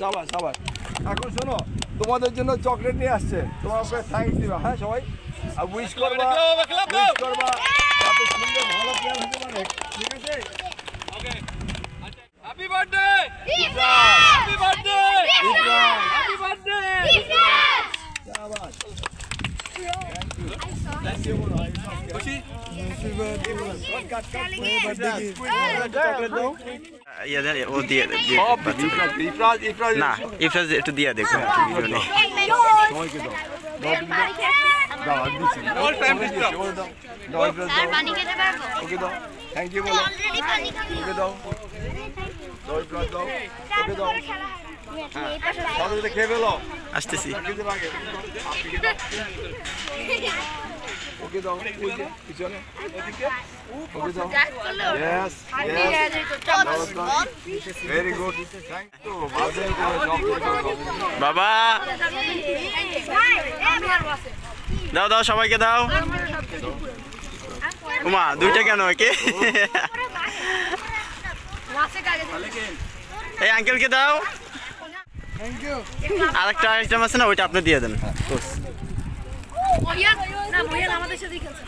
সাবাস সাবাস। এখন শোনো, তোমাদের জন্য চকলেট নিয়ে আসছে, তোমাকে থ্যাঙ্কস দিবা। হ্যাঁ সবাই, আর উইশ করবা, উইশ করবা যাতে সুন্দর ভালো প্লেয়ার হতে পারে। ঠিক আছে? হ্যাপি বার্থডে ইকরাম, হ্যাপি বার্থডে ইকরাম, হ্যাপি বার্থডে সাবাস। থ্যাংক ইউ বলো। খুশি কাট কাট চকলেট দাও। ও দিয়ে না, ইফরাজ একটু দিয়ে দেখো ভিডিও নেই। সবাইকে দাও, দাও আর দিচ্ছি। অল টাইম ডিস্টার্ব ওকে দাও, দাও ইফরাজ দাও, ওকে দাও, থ্যাংক ইউ বলো, ওকে দাও, দাও ইফরাজ দাও, ওকে দাও। সবাই এটা খেয়ে ফেলো, আসতেছি। খেতে লাগে। ওকে দাও, ওই যে পিছনে এদিকে, ওকে দাও। Yes yes, very good, thank you. বাজে করে চকলেট বাবা দাও দাও, সবাইকে দাও। উমা দুইটা কেন একে? এই আঙ্কেলকে দাও। আরেকটা আইটেম আছে না, ওইটা আপনি দিয়ে দেন। আমাদের সাথে খেলছে